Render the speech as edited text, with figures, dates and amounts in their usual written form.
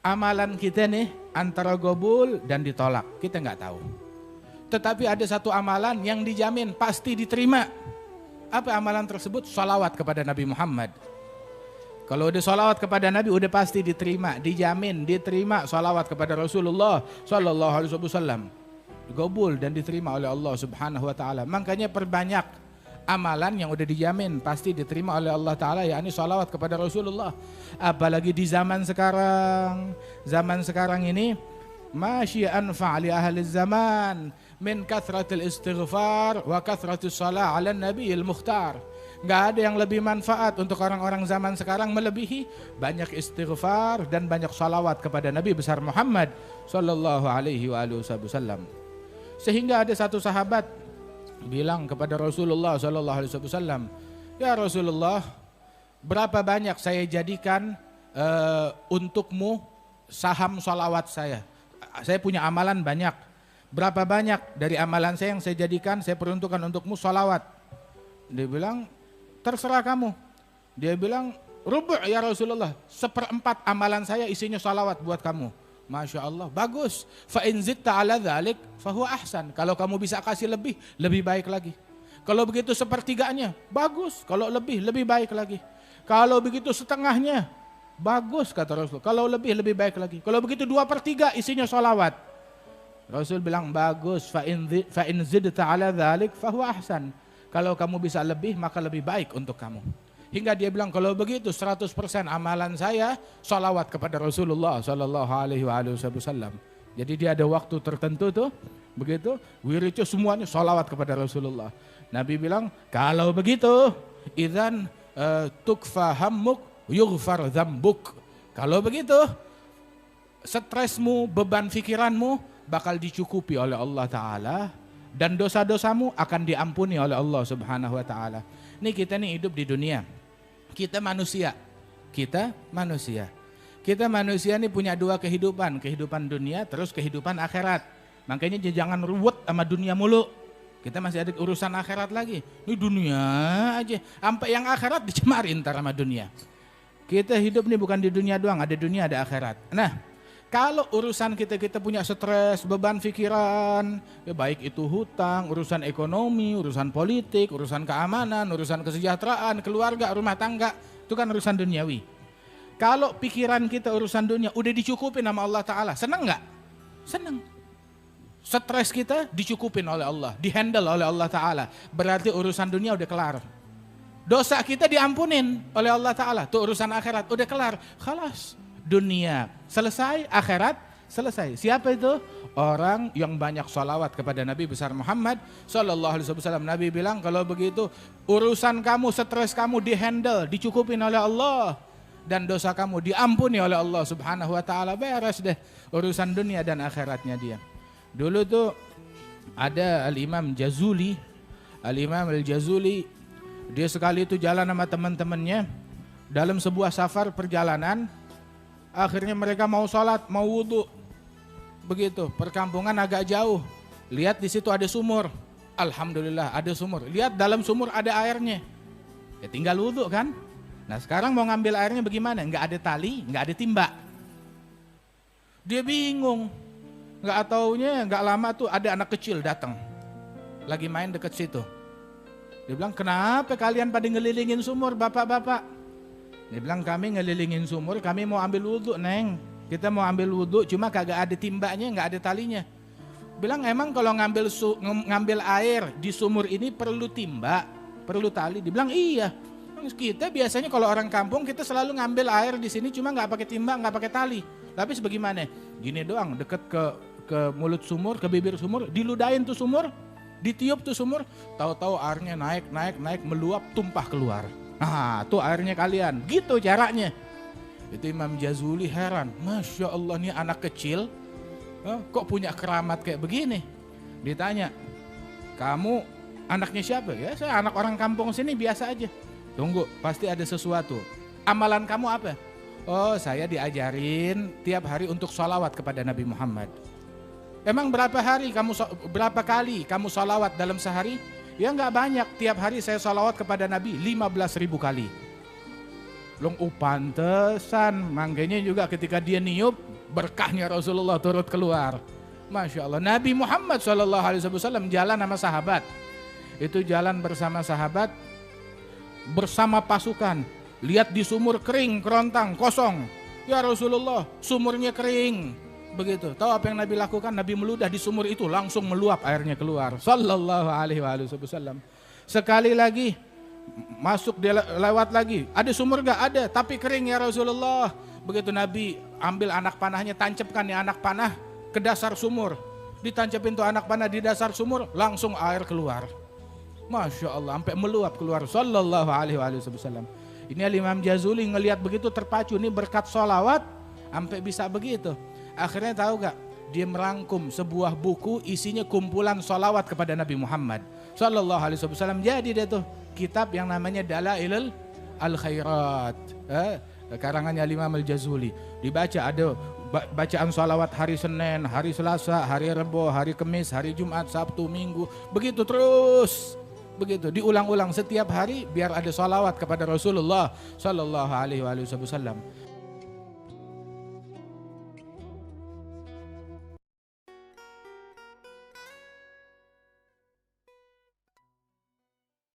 Amalan kita nih antara gobul dan ditolak, kita nggak tahu. Tetapi ada satu amalan yang dijamin pasti diterima. Apa amalan tersebut? Sholawat kepada Nabi Muhammad. Kalau udah sholawat kepada Nabi udah pasti diterima, dijamin diterima sholawat kepada Rasulullah Sallallahu Alaihi Wasallam. Gobul dan diterima oleh Allah Subhanahu Wa Taala. Makanya perbanyak amalan yang udah dijamin pasti diterima oleh Allah Ta'ala, yakni sholawat kepada Rasulullah. Apalagi di zaman sekarang ini, masyi'an fa'ali ahli zaman min kathratil istighfar wa kathratis salah ala nabiyil mukhtar. Gak ada yang lebih manfaat untuk orang-orang zaman sekarang melebihi banyak istighfar dan banyak sholawat kepada Nabi besar Muhammad Sallallahu Alaihi Wasallam. Sehingga ada satu sahabat bilang kepada Rasulullah Sallallahu Alaihi Wasallam, ya Rasulullah, berapa banyak saya jadikan untukmu saham sholawat saya? Saya punya amalan banyak. Berapa banyak dari amalan saya yang saya jadikan, saya peruntukkan untukmu sholawat? Dia bilang, terserah kamu. Dia bilang, rubu' ya Rasulullah, 1/4 amalan saya isinya sholawat buat kamu. Masya Allah, bagus. Fa in zitta ala dzalik fahuwa ahsan. Kalau kamu bisa kasih lebih baik lagi. Kalau begitu 1/3-nya, bagus. Kalau lebih baik lagi. Kalau begitu setengahnya, bagus kata Rasul. Kalau lebih baik lagi. Kalau begitu 2/3 isinya sholawat. Rasul bilang bagus. Fa in zitta ala dzalik fahuwa ahsan. Kalau kamu bisa lebih maka lebih baik untuk kamu. Hingga dia bilang kalau begitu 100% amalan saya sholawat kepada Rasulullah Sallallahu Alaihi Wasallam. Jadi dia ada waktu tertentu tuh, begitu wiridnya semuanya sholawat kepada Rasulullah. Nabi bilang kalau begitu idzan tukfa hammuk yughfar dzambuk. Kalau begitu stresmu, beban pikiranmu bakal dicukupi oleh Allah Ta'ala dan dosa-dosamu akan diampuni oleh Allah Subhanahu Wa Ta'ala. Ini kita nih hidup di dunia. Kita manusia ini punya dua kehidupan dunia terus kehidupan akhirat. Makanya jangan ruwet sama dunia mulu. Kita masih ada urusan akhirat lagi. Ini dunia aja, sampai yang akhirat dicemarin ntar sama dunia. Kita hidup nih bukan di dunia doang, ada dunia ada akhirat. Nah, kalau urusan kita punya stres, beban pikiran, ya baik itu hutang, urusan ekonomi, urusan politik, urusan keamanan, urusan kesejahteraan, keluarga, rumah tangga, itu kan urusan duniawi. Kalau pikiran kita urusan dunia udah dicukupin sama Allah Ta'ala, seneng gak? Seneng. Stres kita dicukupin oleh Allah, dihandle oleh Allah Ta'ala, berarti urusan dunia udah kelar. Dosa kita diampunin oleh Allah Ta'ala, tuh urusan akhirat udah kelar, khalas. Dunia selesai, akhirat selesai. Siapa itu? Orang yang banyak sholawat kepada Nabi besar Muhammad Sallallahu Alaihi Wasallam. Nabi bilang kalau begitu urusan kamu, stres kamu dihandle, dicukupin oleh Allah dan dosa kamu diampuni oleh Allah Subhanahu Wa Taala. Beres deh urusan dunia dan akhiratnya dia. Dulu tuh ada Al-Imam Jazuli, dia sekali itu jalan sama teman-temannya dalam sebuah safar perjalanan. Akhirnya mereka mau sholat, mau wudhu, begitu. Perkampungan agak jauh. Lihat di situ ada sumur. Alhamdulillah ada sumur. Lihat dalam sumur ada airnya. Ya tinggal wudhu kan. Nah sekarang mau ngambil airnya bagaimana? Nggak ada tali, nggak ada timba. Dia bingung. Nggak taunya nggak lama tuh ada anak kecil datang. Lagi main deket situ. Dia bilang kenapa kalian pada ngelilingin sumur bapak-bapak? Dia bilang kami ngelilingin sumur, kami mau ambil wudhu neng. Kita mau ambil wudhu cuma kagak ada timbanya, nggak ada talinya. Bilang emang kalau ngambil air di sumur ini perlu timba, perlu tali. Dia bilang iya. Kita biasanya kalau orang kampung kita selalu ngambil air di sini cuma nggak pakai timba, nggak pakai tali. Tapi sebagaimana? Gini doang, deket ke mulut sumur, ke bibir sumur, diludahin tuh sumur, ditiup tuh sumur, tahu-tahu airnya naik meluap tumpah keluar. Nah tuh airnya kalian, gitu caranya. Itu Imam Jazuli heran, Masya Allah nih anak kecil kok punya keramat kayak begini. Ditanya, kamu anaknya siapa? Ya saya anak orang kampung sini biasa aja. Tunggu, pasti ada sesuatu. Amalan kamu apa? Oh saya diajarin tiap hari untuk sholawat kepada Nabi Muhammad. Emang berapa kali kamu sholawat dalam sehari? Ya nggak banyak, tiap hari saya sholawat kepada Nabi 15.000 kali. Long pantesan, makanya juga ketika dia niup, berkahnya Rasulullah turut keluar. Masya Allah. Nabi Muhammad SAW jalan sama sahabat. Itu jalan bersama sahabat, bersama pasukan. Lihat di sumur kering, kerontang, kosong. Ya Rasulullah, sumurnya kering. Begitu. Tahu apa yang Nabi lakukan? Nabi meludah di sumur itu, langsung meluap airnya keluar. Sallallahu alaihi wasallam. Sekali lagi masuk dia lewat lagi. Ada sumur gak? Ada, tapi kering ya Rasulullah. Begitu Nabi ambil anak panahnya, tancapkan ya anak panah ke dasar sumur. Ditancapin tuh anak panah di dasar sumur, langsung air keluar. Masya Allah, sampai meluap keluar. Sallallahu alaihi wasallam. Ini Imam Jazuli ngelihat begitu terpacu, ini berkat sholawat sampai bisa begitu. Akhirnya tahu gak? Dia merangkum sebuah buku isinya kumpulan sholawat kepada Nabi Muhammad Sallallahu alaihi wasallam. Jadi dia tuh kitab yang namanya Dalailul Al-Khairat, karangannya Imam Al-Jazuli. Dibaca, ada bacaan sholawat hari Senin, hari Selasa, hari Rebo, hari Kamis, hari Jumat, Sabtu, Minggu. Begitu terus. Begitu diulang-ulang setiap hari biar ada sholawat kepada Rasulullah Sallallahu alaihi wasallam.